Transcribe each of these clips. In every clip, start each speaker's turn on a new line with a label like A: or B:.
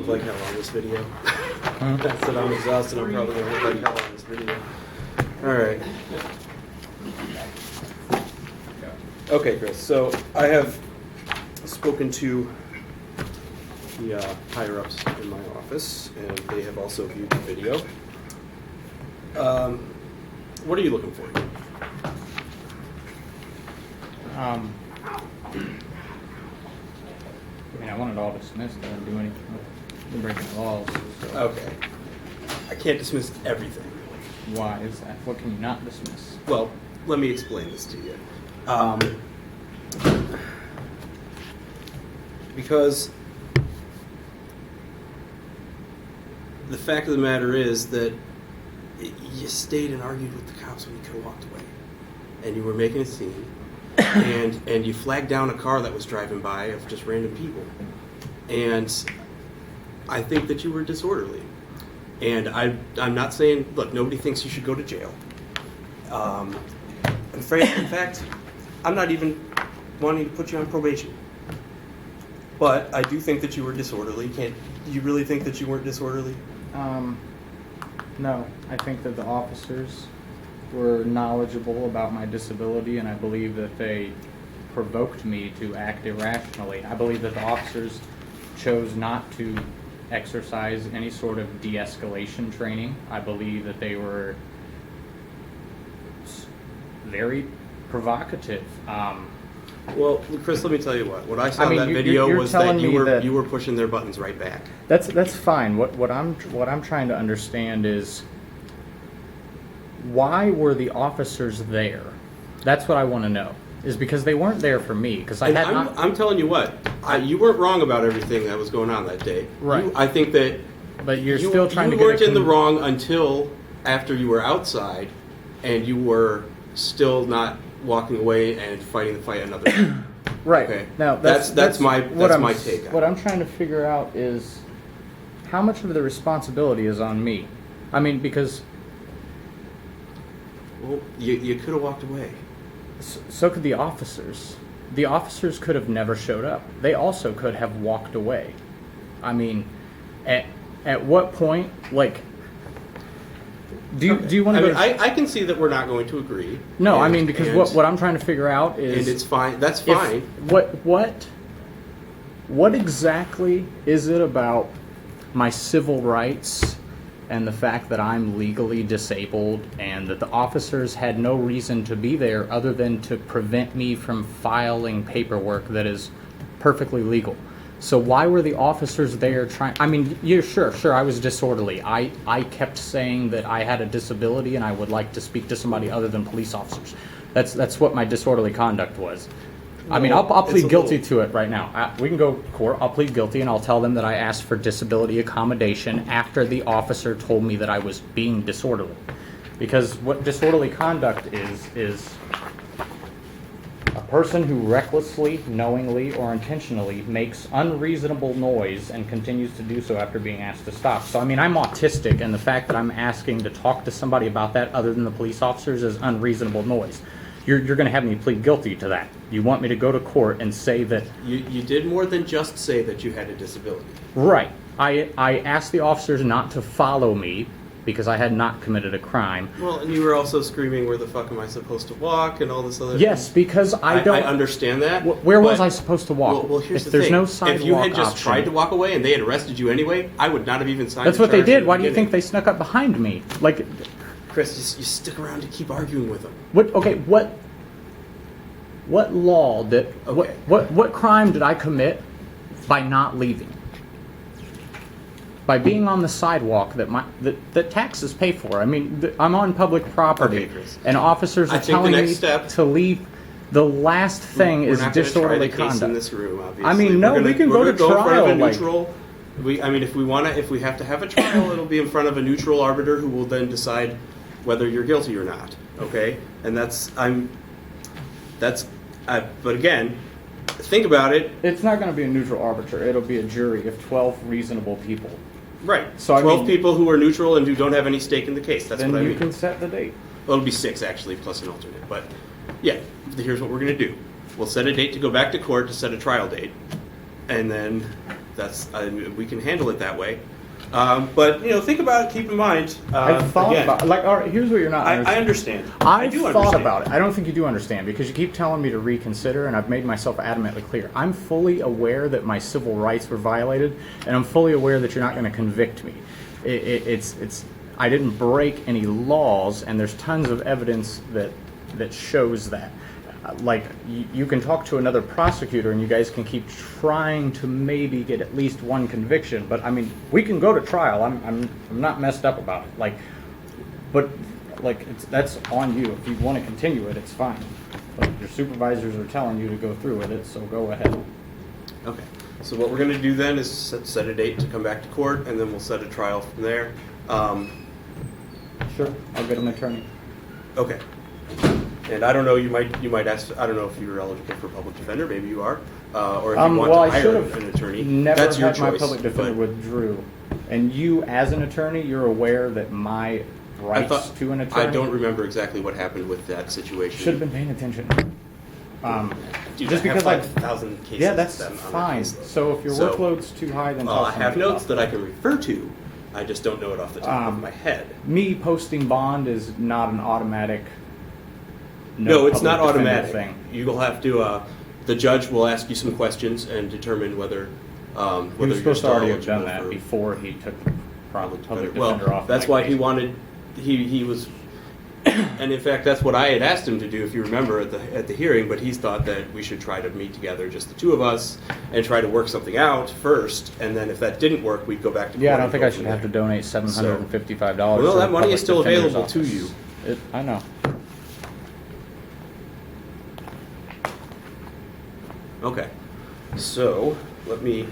A: like hell on this video. I said I'm exhausted. I'm probably going to look like hell on this video. All right. Okay, Chris. So I have spoken to the higher-ups in my office, and they have also viewed the video. What are you looking for?
B: I mean, I want it all dismissed. I didn't do anything with breaking laws. So.
A: Okay. I can't dismiss everything.
B: Why is that? What can you not dismiss?
A: Well, let me explain this to you. Because the fact of the matter is that you stayed and argued with the cops when you could have walked away. And you were making a scene. and you flagged down a car that was driving by of just random people. And I think that you were disorderly. And I'm not saying, look, nobody thinks you should go to jail. In fact, I'm not even wanting to put you on probation. But I do think that you were disorderly. Do you really think that you weren't disorderly?
B: No. I think that the officers were knowledgeable about my disability, and I believe that they provoked me to act irrationally. I believe that the officers chose not to exercise any sort of de-escalation training. I believe that they were very provocative.
A: Well, Chris, let me tell you what. What I saw in that video
B: you're
A: was that you
B: that
A: were pushing their buttons right back.
B: That's fine. What I'm trying to understand is, why were the officers there? That's what I want to know. Is because they weren't there for me. Because
A: I'm telling you what. You weren't wrong about everything that was going on that day.
B: Right.
A: I think that.
B: But you're still trying to.
A: You weren't in the wrong until after you were outside, and you were still not walking away and fighting the fight another time.
B: Right.
A: Okay.
B: Now
A: that's my take on it.
B: What I'm trying to figure out is how much of the responsibility is on me. I mean, because.
A: Well, you could have walked away.
B: So could the officers. The officers could have never showed up. They also could have walked away. I mean, at what point, like, do you want to?
A: I can see that we're not going to agree.
B: No, I mean, because what I'm trying to figure out is,
A: and it's fine. That's fine.
B: What exactly is it about my civil rights and the fact that I'm legally disabled and that the officers had no reason to be there other than to prevent me from filing paperwork that is perfectly legal? So why were the officers there trying? I mean, you're sure, I was disorderly. I kept saying that I had a disability and I would like to speak to somebody other than police officers. That's what my disorderly conduct was. I mean, I'll plead guilty to it right now. We can go to court. I'll plead guilty, and I'll tell them that I asked for disability accommodation after the officer told me that I was being disorderly. Because what disorderly conduct is a person who recklessly, knowingly, or intentionally makes unreasonable noise and continues to do so after being asked to stop. So, I mean, I'm autistic, and the fact that I'm asking to talk to somebody about that other than the police officers is unreasonable noise. You're going to have me plead guilty to that. You want me to go to court and say that...
A: You did more than just say that you had a disability.
B: Right. I asked the officers not to follow me because I had not committed a crime.
A: Well, and you were also screaming, where the fuck am I supposed to walk, and all this other
B: Yes, because I don't...
A: I understand that.
B: Where was I supposed to walk?
A: Well, here's the
B: thing.
A: thing.
B: No sidewalk
A: if you had just
B: option.
A: tried to walk away and they had arrested you anyway, I would not have even signed
B: That's
A: the
B: what they
A: charge
B: did.
A: at the
B: Why do you
A: beginning.
B: think they snuck up behind me? Like...
A: Chris, you stick around to keep arguing with them.
B: What law did...
A: Okay.
B: What crime did I commit by not leaving? By being on the sidewalk that taxes pay for. I mean, I'm on public property,
A: Okay, Chris.
B: and officers are telling me to leave. The last thing is disorderly conduct.
A: In this room, obviously.
B: I mean, no, we can go to trial.
A: If we have to have a trial, it'll be in front of a neutral arbiter who will then decide whether you're guilty or not. Okay, and but again, think about it.
B: It's not going to be a neutral arbiter. It'll be a jury of 12 reasonable people.
A: Right.
B: So
A: 12 people who are neutral and who don't have any stake in the case. That's what I mean.
B: Then you can set the date.
A: Well, it'll be 6 actually, plus an alternate. But yeah, here's what we're going to do. We'll set a date to go back to court to set a trial date, and then we can handle it that way. But think about it. Keep in mind.
B: I've thought
A: again,
B: about all right, here's what you're not
A: I
B: understanding.
A: understand. I do
B: I've
A: understand.
B: thought about it. I don't think you do understand because you keep telling me to reconsider, and I've made myself adamantly clear. I'm fully aware that my civil rights were violated, and I'm fully aware that you're not going to convict me. It's I didn't break any laws, and there's tons of evidence that shows that. Like you can talk to another prosecutor, and you guys can keep trying to maybe get at least one conviction. But I mean, we can go to trial. I'm not messed up about it. But that's on you. If you want to continue it, it's fine. But your supervisors are telling you to go through with it, so go ahead.
A: Okay. So what we're going to do then is set a date to come back to court, and then we'll set a trial from there.
B: Sure, I'll get an attorney.
A: Okay. And I don't know, you might ask, I don't know if you're eligible for public defender, maybe you are, or if you want
B: Well,
A: to
B: I should
A: hire
B: have
A: an attorney.
B: never
A: That's your
B: had my
A: choice,
B: public defender
A: but
B: with Drew. And you, as an attorney, you're aware that my rights to an attorney.
A: I don't remember exactly what happened with that situation.
B: Should have been paying attention.
A: Dude,
B: just
A: I have
B: because
A: 5,000 cases.
B: Yeah, that's
A: on my
B: fine.
A: caseload.
B: So if your workload's too high, then
A: I have notes that I can refer to. I just don't know it off the top of my head.
B: Me posting bond is not an automatic.
A: No, it's not
B: public defender
A: automatic.
B: thing.
A: You will have to. The judge will ask you some questions and determine whether.
B: He
A: Whether
B: was
A: you're
B: supposed to
A: still
B: already have done
A: eligible
B: that
A: for
B: before he took the public defender
A: Well,
B: off.
A: that's
B: my
A: why
B: case.
A: he wanted. He was. And in fact, that's what I had asked him to do, if you remember, at the hearing. But he's thought that we should try to meet together, just the two of us, and try to work something out first. And then if that didn't work, we'd go back to court.
B: Yeah, I don't
A: and
B: think
A: go
B: I should
A: from
B: have to
A: there.
B: donate $755.
A: Well,
B: to
A: that
B: the
A: money is
B: public
A: still
B: defender's
A: available to
B: office.
A: you.
B: I know.
A: Okay, so let me.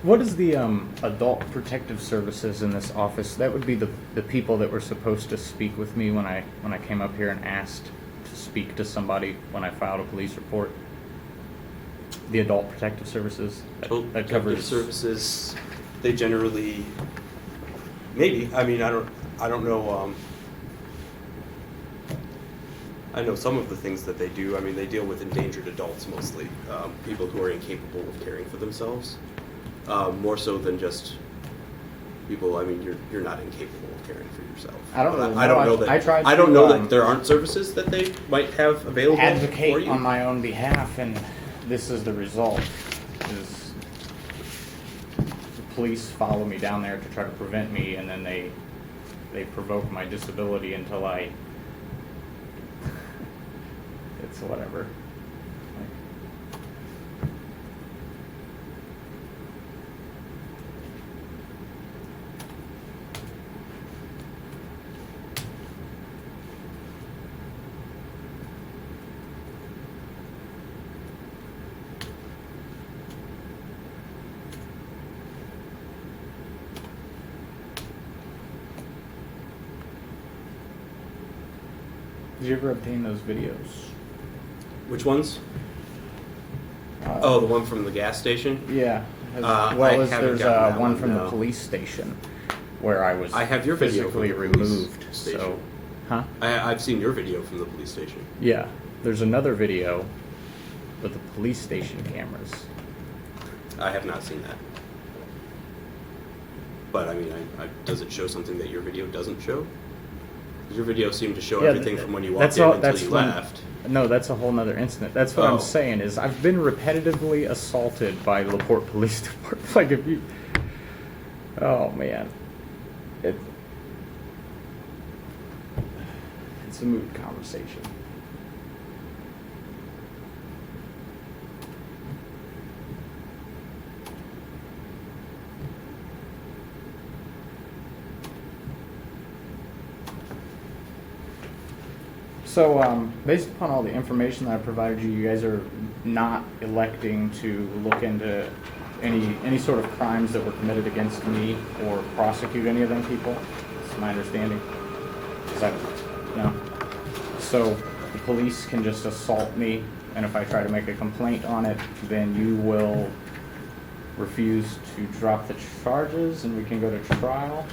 B: What is the adult protective services in this office? That would be the people that were supposed to speak with me when I came up here and asked to speak to somebody when I filed a police report. The adult protective services that covers
A: Services. They generally, maybe. I mean, I don't know. I know some of the things that they do. I mean, they deal with endangered adults mostly, people who are incapable of caring for themselves. More so than just people. I mean, you're not incapable of caring for yourself.
B: I don't know.
A: I don't know that.
B: I tried
A: I don't
B: to,
A: know that there aren't services that they might have available for
B: advocate
A: you.
B: on my own behalf, and this is the result. Is the police follow me down there to try to prevent me, and then they provoke my disability until I. It's whatever. Did you ever obtain those videos?
A: Which ones? The one from the gas station.
B: Yeah.
A: I
B: Well,
A: haven't
B: there's
A: gotten that
B: one
A: one,
B: from
A: no.
B: the police station where I was
A: I have your video from
B: physically
A: the police
B: removed.
A: station.
B: So, huh?
A: I've seen your video from the police station.
B: Yeah. There's another video with the police station cameras.
A: I have not seen that. But I mean, does it show something that your video doesn't show? Your video seemed to show everything from when you walked in until you left.
B: No, that's a whole nother incident. That's what
A: Oh.
B: I'm saying is I've been repetitively assaulted by LaPorte Police Department. Like if you, oh man, it's a mood conversation. So, based upon all the information that I provided you, you guys are not electing to look into any sort of crimes that were committed against me or prosecute any of them people? That's my understanding. No. So the police can just assault me, and if I try to make a complaint on it, then you will refuse to drop the charges and we can go to trial?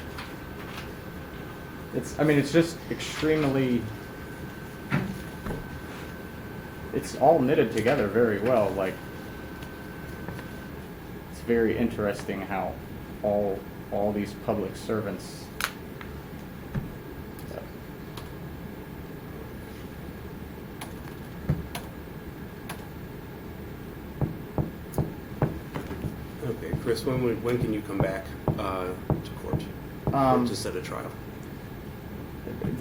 B: It's just extremely... It's all knitted together very well. Like, it's very interesting how all these public servants.
A: Okay, Chris, when can you come back to court to set a trial?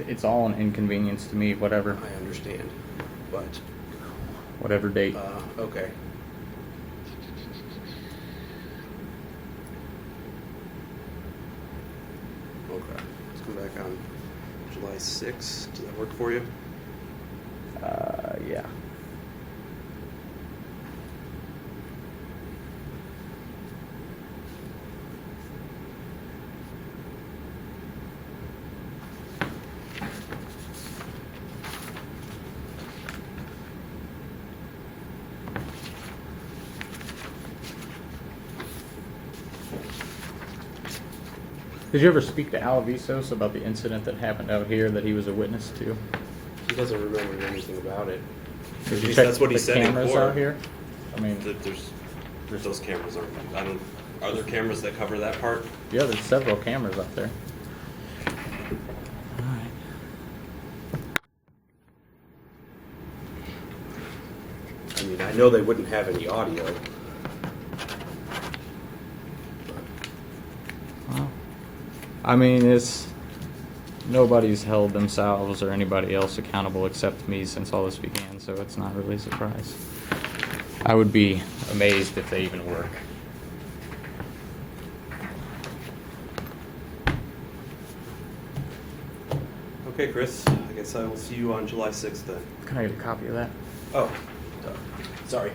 B: It's all an inconvenience to me. Whatever.
A: I understand, but
B: Whatever date.
A: okay. Okay, let's come back on July 6th. Does that work for you?
B: Yeah. Did you ever speak to Alavisos about the incident that happened out here that he was a witness to?
A: He doesn't remember anything about it.
B: Did
A: At
B: you
A: least
B: check
A: that's what he
B: the
A: said in
B: cameras
A: court.
B: out here? I mean,
C: There's those cameras. Are there cameras that cover that part?
B: yeah, there's several cameras up there.
A: I mean, I know they wouldn't have any audio.
B: Well, I mean, nobody's held themselves or anybody else accountable except me since all this began, so it's not really a surprise. I would be amazed if they even work.
A: Okay, Chris, I guess I will see you on July 6th then.
B: Can I get a copy of that?
A: Oh, sorry.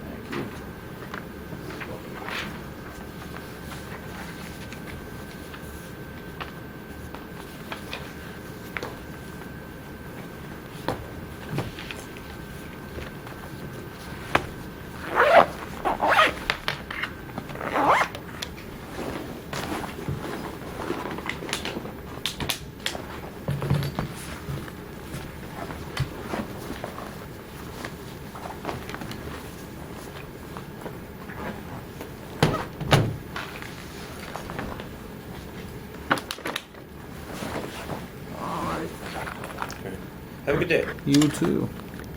B: Thank you.
A: Have a good day.
B: You too.